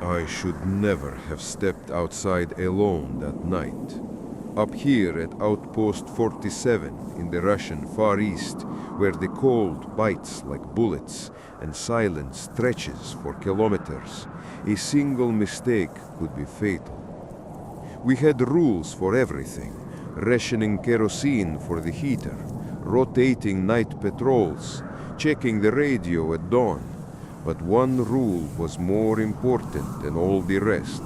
I should never have stepped outside alone that night. Up here at outpost 47 in the Russian Far East, where the cold bites like bullets and silence stretches for kilometers, a single mistake could be fatal. We had rules for everything: rationing kerosene for the heater, rotating night patrols, checking the radio at dawn. But one rule was more important than all the rest.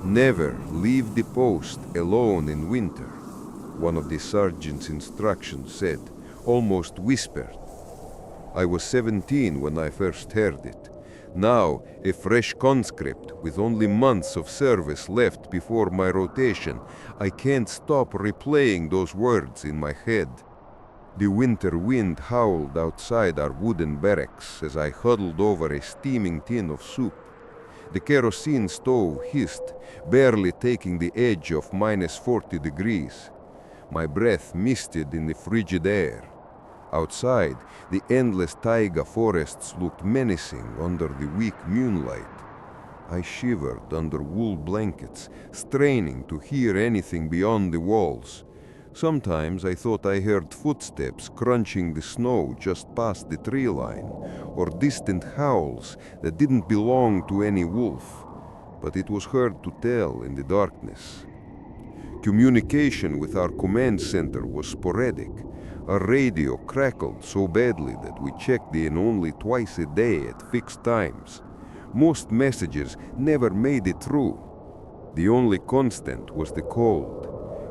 Never leave the post alone in winter. One of the sergeant's instructions said, almost whispered. I was 17 when I first heard it. Now, a fresh conscript with only months of service left before my rotation, I can't stop replaying those words in my head. The winter wind howled outside our wooden barracks as I huddled over a steaming tin of soup. The kerosene stove hissed, barely taking the edge of -40 degrees. My breath misted in the frigid air. Outside, the endless taiga forests looked menacing under the weak moonlight. I shivered under wool blankets, straining to hear anything beyond the walls. Sometimes I thought I heard footsteps crunching the snow just past the tree line, or distant howls that didn't belong to any wolf, but it was hard to tell in the darkness. Communication with our command center was sporadic. Our radio crackled so badly that we checked in only twice a day at fixed times. Most messages never made it through. The only constant was the cold,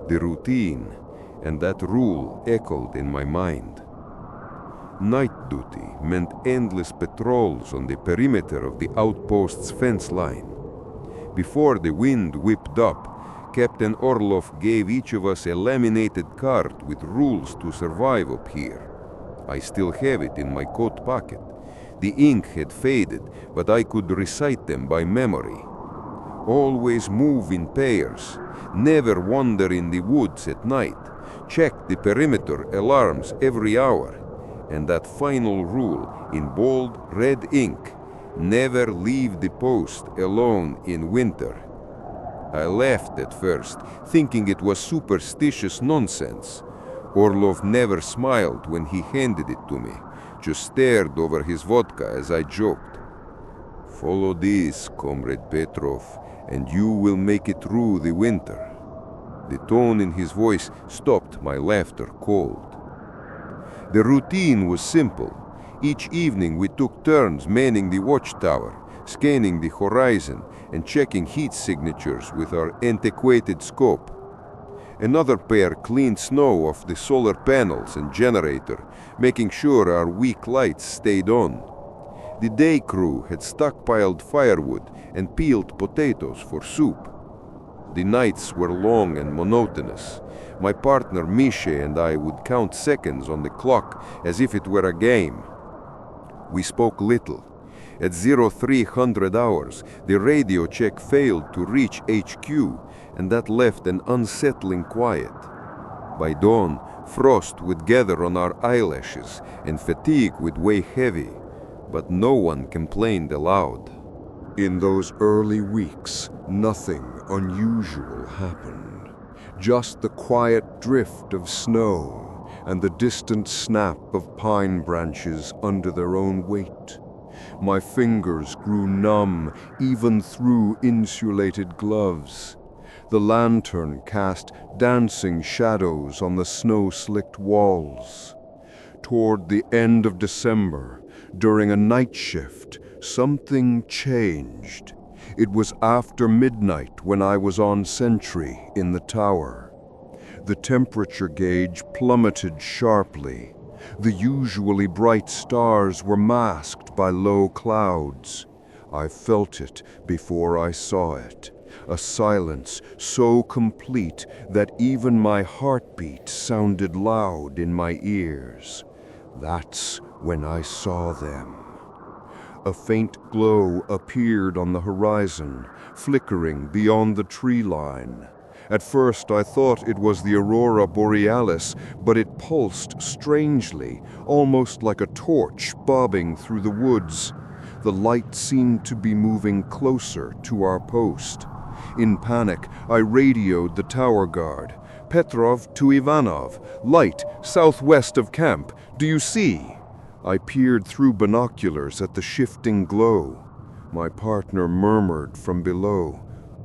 the routine, and that rule echoed in my mind. Night duty meant endless patrols on the perimeter of the outpost's fence line. Before the wind whipped up, Captain Orlov gave each of us a laminated card with rules to survive up here. I still have it in my coat pocket. The ink had faded, but I could recite them by memory. Always move in pairs. Never wander in the woods at night. Check the perimeter alarms every hour. And that final rule in bold red ink: never leave the post alone in winter. I laughed at first, thinking it was superstitious nonsense. Orlov never smiled when he handed it to me, just stared over his vodka as I joked. Follow this, Comrade Petrov, and you will make it through the winter. The tone in his voice stopped my laughter cold. The routine was simple. Each evening we took turns manning the watchtower, scanning the horizon, and checking heat signatures with our antiquated scope. Another pair cleaned snow off the solar panels and generator, making sure our weak lights stayed on. The day crew had stockpiled firewood and peeled potatoes for soup. The nights were long and monotonous. My partner Misha and I would count seconds on the clock as if it were a game. We spoke little. At 0300 hours, the radio check failed to reach HQ, and that left an unsettling quiet. By dawn, frost would gather on our eyelashes, and fatigue would weigh heavy, but no one complained aloud. In those early weeks, nothing unusual happened. Just the quiet drift of snow and the distant snap of pine branches under their own weight. My fingers grew numb even through insulated gloves. The lantern cast dancing shadows on the snow-slicked walls. Toward the end of December, during a night shift, something changed. It was after midnight when I was on sentry in the tower. The temperature gauge plummeted sharply. The usually bright stars were masked by low clouds. I felt it before I saw it. A silence so complete that even my heartbeat sounded loud in my ears. That's when I saw them. A faint glow appeared on the horizon, flickering beyond the tree line. At first I thought it was the aurora borealis, but it pulsed strangely, almost like a torch bobbing through the woods. the light seemed to be moving closer to our post. In panic, I radioed the tower guard. "Petrov to Ivanov. Light, southwest of camp. Do you see?" I peered through binoculars at the shifting glow. My partner murmured from below,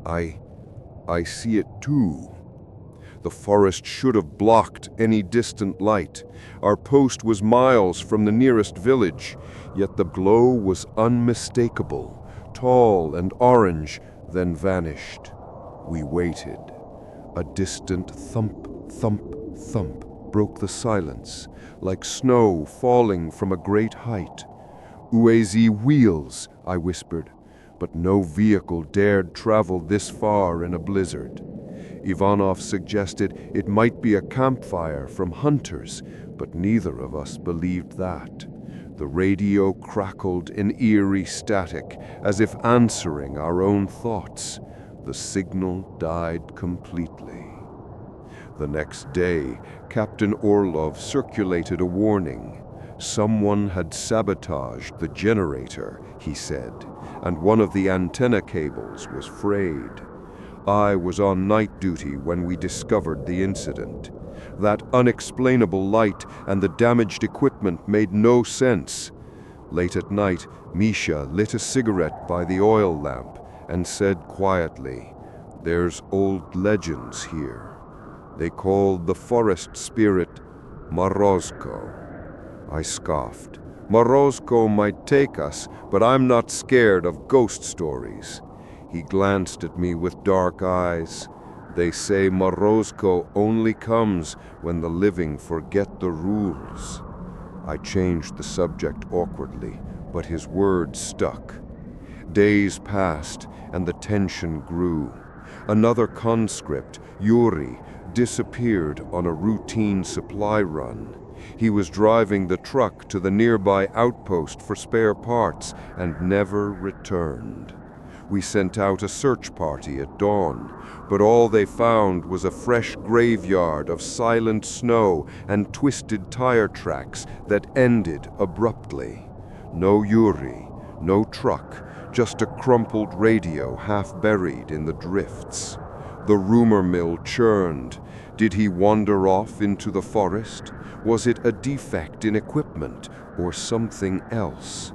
I see it too." The forest should have blocked any distant light. Our post was miles from the nearest village, yet the glow was unmistakable, tall and orange, then vanished. We waited. A distant thump, thump, thump broke the silence, like snow falling from a great height. "Uezi wheels," I whispered, but no vehicle dared travel this far in a blizzard. Ivanov suggested it might be a campfire from hunters, but neither of us believed that. The radio crackled in eerie static, as if answering our own thoughts. The signal died completely. The next day, Captain Orlov circulated a warning. Someone had sabotaged the generator, he said, and one of the antenna cables was frayed. I was on night duty when we discovered the incident. That unexplainable light and the damaged equipment made no sense. Late at night, Misha lit a cigarette by the oil lamp and said quietly, "There's old legends here. They called the forest spirit Morozko." I scoffed. "Morozko might take us, but I'm not scared of ghost stories." He glanced at me with dark eyes. "They say Morozko only comes when the living forget the rules." I changed the subject awkwardly, but his words stuck. Days passed, and the tension grew. Another conscript, Yuri, disappeared on a routine supply run. He was driving the truck to the nearby outpost for spare parts and never returned. We sent out a search party at dawn, but all they found was a fresh graveyard of silent snow and twisted tire tracks that ended abruptly. No Yuri, no truck, just a crumpled radio half buried in the drifts. The rumor mill churned. Did he wander off into the forest? Was it a defect in equipment or something else?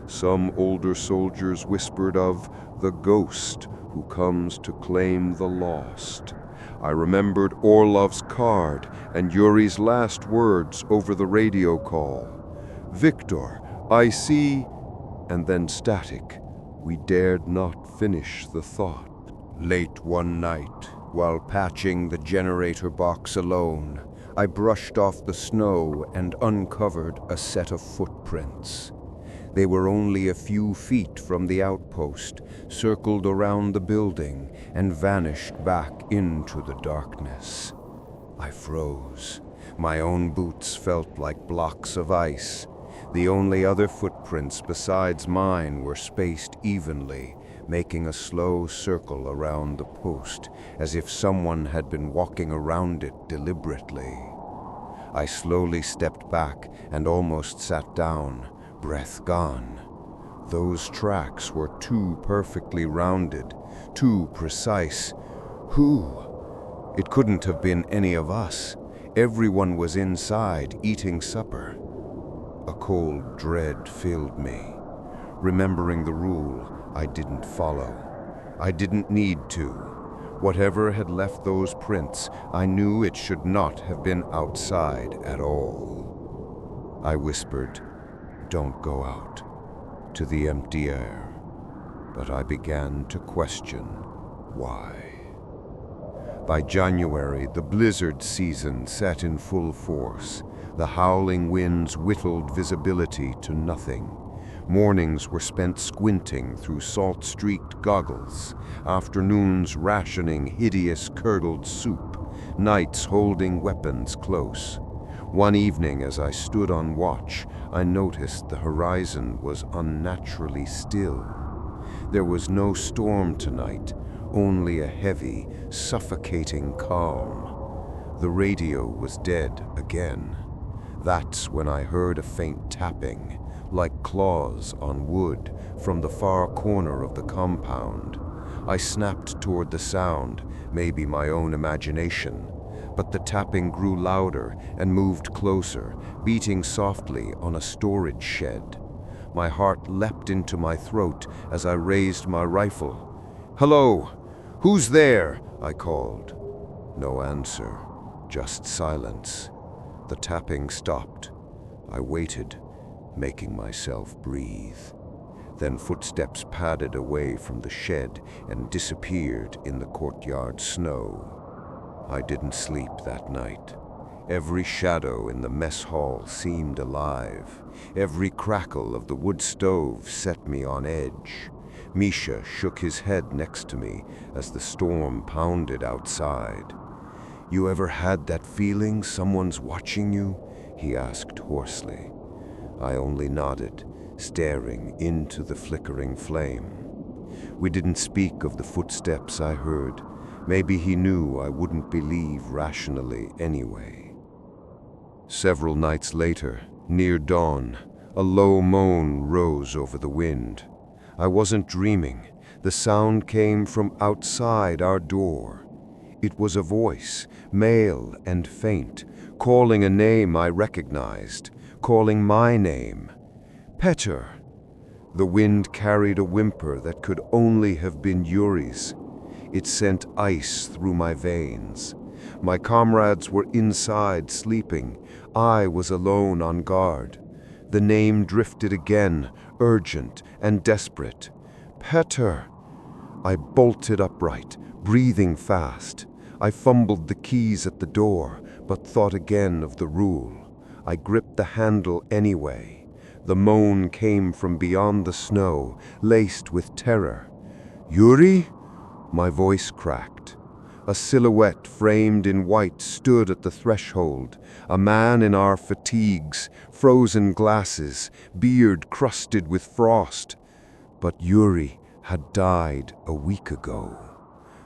Some older soldiers whispered of the ghost who comes to claim the lost. I remembered Orlov's card and Yuri's last words over the radio call. "Victor, I see," and then static. We dared not finish the thought. Late one night, while patching the generator box alone, I brushed off the snow and uncovered a set of footprints. They were only a few feet from the outpost, circled around the building, and vanished back into the darkness. I froze. My own boots felt like blocks of ice. The only other footprints besides mine were spaced evenly, making a slow circle around the post, as if someone had been walking around it deliberately. I slowly stepped back and almost sat down, breath gone. Those tracks were too perfectly rounded, too precise. Who? It couldn't have been any of us. Everyone was inside, eating supper. A cold dread filled me. Remembering the rule, I didn't follow. I didn't need to. Whatever had left those prints, I knew it should not have been outside at all. I whispered, "Don't go out," to the empty air. But I began to question why. By January, the blizzard season set in full force. The howling winds whittled visibility to nothing. Mornings were spent squinting through salt-streaked goggles, afternoons rationing hideous curdled soup, nights holding weapons close. One evening, as I stood on watch, I noticed the horizon was unnaturally still. There was no storm tonight, only a heavy, suffocating calm. The radio was dead again. That's when I heard a faint tapping, like claws on wood, from the far corner of the compound. I snapped toward the sound, maybe my own imagination, but the tapping grew louder and moved closer, beating softly on a storage shed. My heart leapt into my throat as I raised my rifle. "Hello! Who's there?" I called. No answer, just silence. The tapping stopped. I waited, making myself breathe. Then footsteps padded away from the shed and disappeared in the courtyard snow. I didn't sleep that night. Every shadow in the mess hall seemed alive. Every crackle of the wood stove set me on edge. Misha shook his head next to me as the storm pounded outside. "You ever had that feeling someone's watching you?" he asked hoarsely. I only nodded, staring into the flickering flame. We didn't speak of the footsteps I heard. Maybe he knew I wouldn't believe rationally anyway. Several nights later, near dawn, a low moan rose over the wind. I wasn't dreaming. The sound came from outside our door. It was a voice, male and faint, calling a name I recognized, calling my name. Petr. The wind carried a whimper that could only have been Yuri's. It sent ice through my veins. My comrades were inside sleeping. I was alone on guard. The name drifted again, urgent and desperate. Petr. I bolted upright, breathing fast. I fumbled the keys at the door, but thought again of the rule. I gripped the handle anyway. The moan came from beyond the snow, laced with terror. "Yuri?" My voice cracked. A silhouette framed in white stood at the threshold, a man in our fatigues, frozen glasses, beard crusted with frost. But Yuri had died a week ago.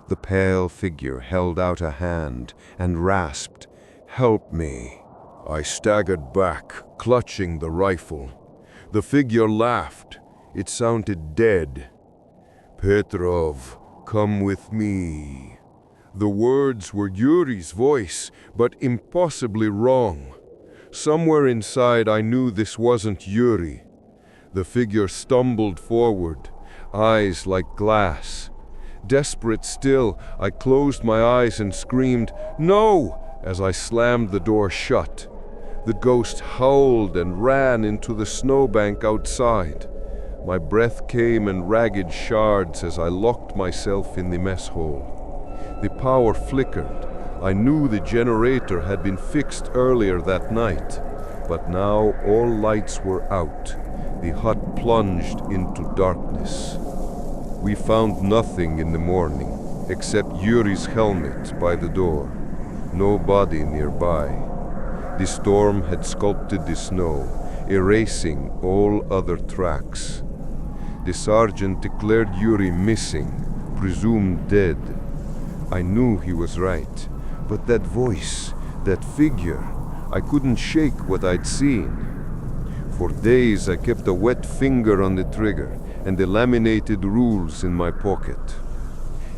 The pale figure held out a hand and rasped, "Help me." I staggered back, clutching the rifle. The figure laughed. It sounded dead. "Petrov, come with me." The words were Yuri's voice, but impossibly wrong. Somewhere inside I knew this wasn't Yuri. The figure stumbled forward, eyes like glass. Desperate still, I closed my eyes and screamed, "No!" as I slammed the door shut. The ghost howled and ran into the snowbank outside. My breath came in ragged shards as I locked myself in the mess hall. The power flickered. I knew the generator had been fixed earlier that night, but now all lights were out. The hut plunged into darkness. We found nothing in the morning, except Yuri's helmet by the door. No body nearby. The storm had sculpted the snow, erasing all other tracks. The sergeant declared Yuri missing, presumed dead. I knew he was right, but that voice, that figure, I couldn't shake what I'd seen. For days I kept a wet finger on the trigger and the laminated rules in my pocket.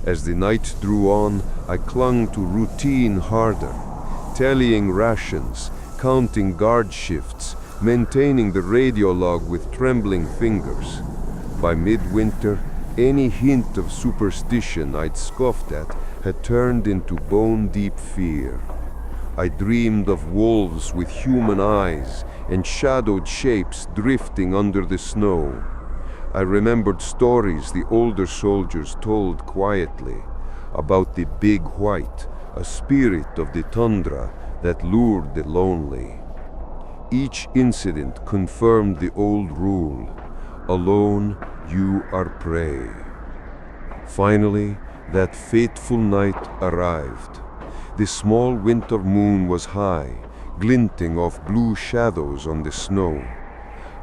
As the night drew on, I clung to routine harder, tallying rations, counting guard shifts, maintaining the radio log with trembling fingers. By midwinter, any hint of superstition I'd scoffed at had turned into bone-deep fear. I dreamed of wolves with human eyes and shadowed shapes drifting under the snow. I remembered stories the older soldiers told quietly about the big white, a spirit of the tundra that lured the lonely. Each incident confirmed the old rule: alone you are prey. Finally, that fateful night arrived. The small winter moon was high, glinting off blue shadows on the snow.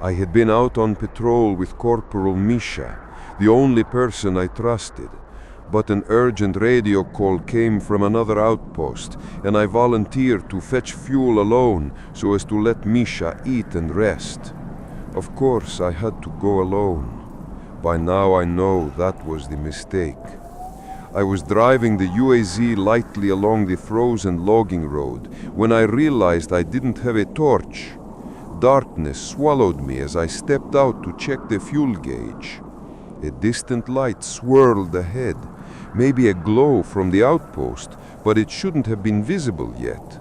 I had been out on patrol with Corporal Misha, the only person I trusted, but an urgent radio call came from another outpost, and I volunteered to fetch fuel alone so as to let Misha eat and rest. Of course, I had to go alone. By now I know that was the mistake. I was driving the UAZ lightly along the frozen logging road when I realized I didn't have a torch. Darkness swallowed me as I stepped out to check the fuel gauge. A distant light swirled ahead, maybe a glow from the outpost, but it shouldn't have been visible yet.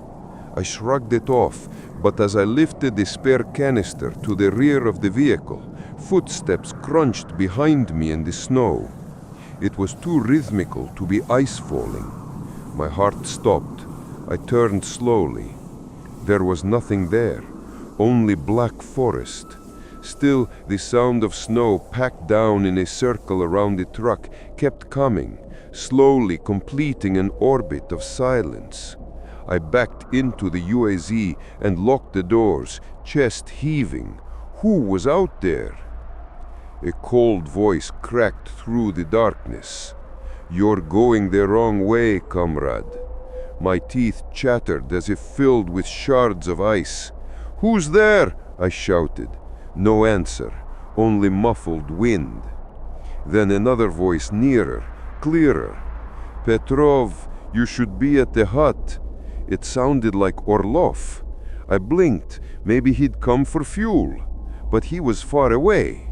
I shrugged it off, but as I lifted the spare canister to the rear of the vehicle, footsteps crunched behind me in the snow. It was too rhythmical to be ice falling. My heart stopped. I turned slowly. There was nothing there, only black forest. Still, the sound of snow packed down in a circle around the truck kept coming, slowly completing an orbit of silence. I backed into the UAZ and locked the doors, chest heaving. Who was out there? A cold voice cracked through the darkness. "You're going the wrong way, comrade." My teeth chattered as if filled with shards of ice. "Who's there?" I shouted. No answer, only muffled wind. Then another voice nearer, clearer. "Petrov, you should be at the hut." It sounded like Orlov. I blinked. Maybe he'd come for fuel. But he was far away.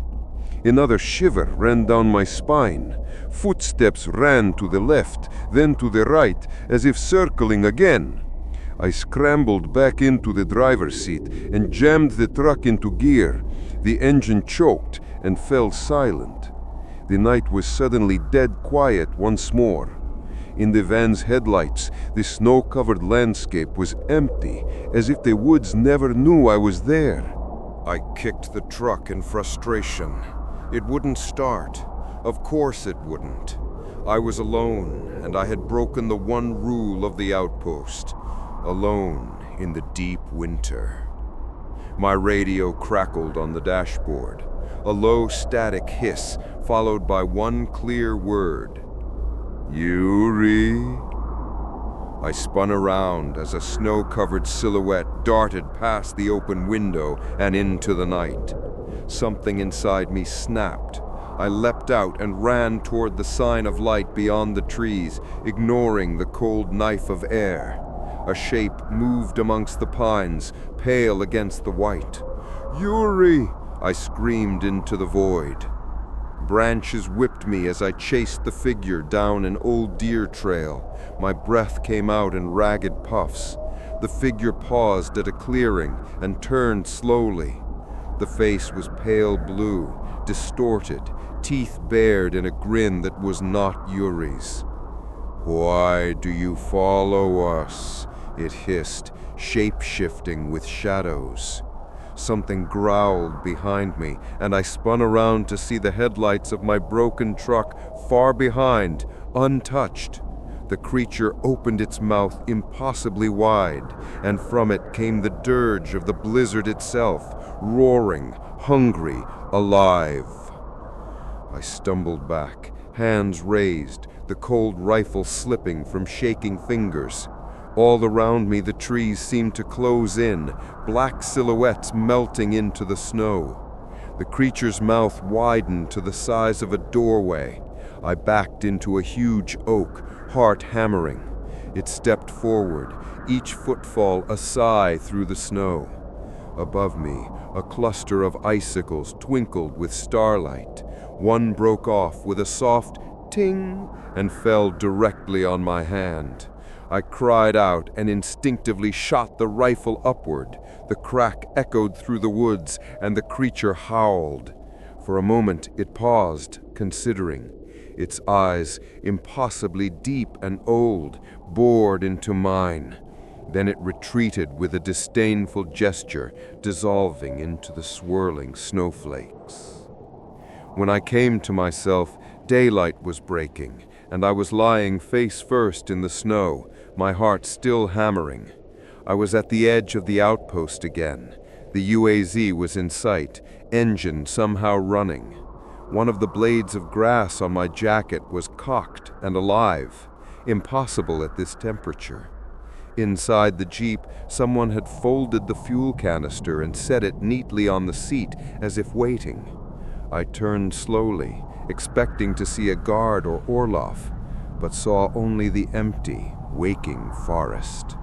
Another shiver ran down my spine. Footsteps ran to the left, then to the right, as if circling again. I scrambled back into the driver's seat and jammed the truck into gear. The engine choked and fell silent. The night was suddenly dead quiet once more. In the van's headlights, the snow-covered landscape was empty, as if the woods never knew I was there. I kicked the truck in frustration. It wouldn't start. Of course it wouldn't. I was alone, and I had broken the one rule of the outpost. Alone in the deep winter. My radio crackled on the dashboard. A low static hiss, followed by one clear word. "Yuri?" I spun around as a snow-covered silhouette darted past the open window and into the night. Something inside me snapped. I leapt out and ran toward the sign of light beyond the trees, ignoring the cold knife of air. A shape moved amongst the pines, pale against the white. "Yuri!" I screamed into the void. Branches whipped me as I chased the figure down an old deer trail. My breath came out in ragged puffs. The figure paused at a clearing and turned slowly. The face was pale blue, distorted, teeth bared in a grin that was not Yuri's. "Why do you follow us?" it hissed, shape-shifting with shadows. Something growled behind me, and I spun around to see the headlights of my broken truck far behind, untouched. The creature opened its mouth impossibly wide, and from it came the dirge of the blizzard itself, roaring, hungry, alive. I stumbled back, hands raised, the cold rifle slipping from shaking fingers. All around me the trees seemed to close in, black silhouettes melting into the snow. The creature's mouth widened to the size of a doorway. I backed into a huge oak, heart hammering. It stepped forward, each footfall a sigh through the snow. Above me, a cluster of icicles twinkled with starlight. One broke off with a soft ting and fell directly on my hand. I cried out and instinctively shot the rifle upward. The crack echoed through the woods, and the creature howled. For a moment it paused, considering. Its eyes, impossibly deep and old, bored into mine. Then it retreated with a disdainful gesture, dissolving into the swirling snowflakes. When I came to myself, daylight was breaking, and I was lying face first in the snow, my heart still hammering. I was at the edge of the outpost again. The UAZ was in sight, engine somehow running. One of the blades of grass on my jacket was cocked and alive, impossible at this temperature. Inside the Jeep, someone had folded the fuel canister and set it neatly on the seat, as if waiting. I turned slowly, expecting to see a guard or Orloff, but saw only the empty, waking forest.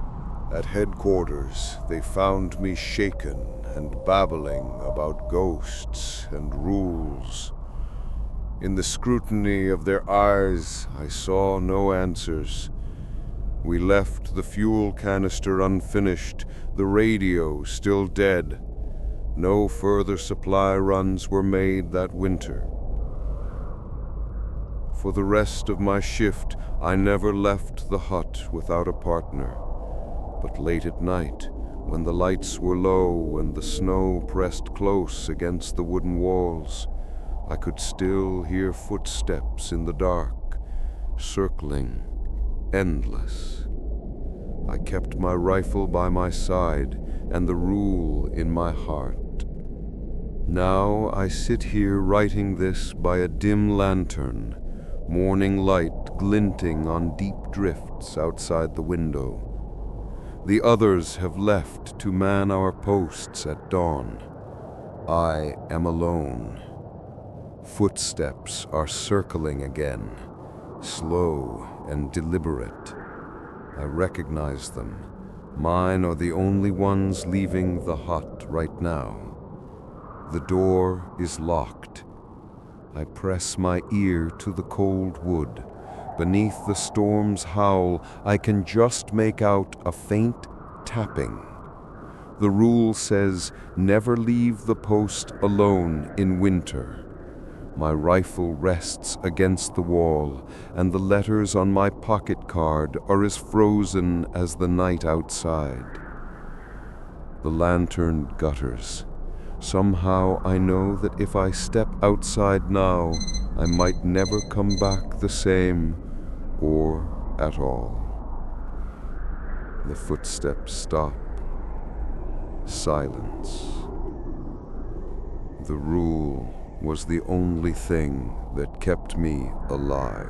At headquarters, they found me shaken and babbling about ghosts and rules. In the scrutiny of their eyes, I saw no answers. We left the fuel canister unfinished, the radio still dead. No further supply runs were made that winter. For the rest of my shift, I never left the hut without a partner. But late at night, when the lights were low and the snow pressed close against the wooden walls, I could still hear footsteps in the dark, circling, endless. I kept my rifle by my side and the rule in my heart. Now I sit here writing this by a dim lantern, morning light glinting on deep drifts outside the window. The others have left to man our posts at dawn. I am alone. Footsteps are circling again, slow and deliberate. I recognize them. Mine are the only ones leaving the hut right now. The door is locked. I press my ear to the cold wood. Beneath the storm's howl, I can just make out a faint tapping. The rule says, never leave the post alone in winter. My rifle rests against the wall, and the letters on my pocket card are as frozen as the night outside. The lantern gutters. Somehow I know that if I step outside now, I might never come back the same, or at all. The footsteps stop. Silence. The rule was the only thing that kept me alive.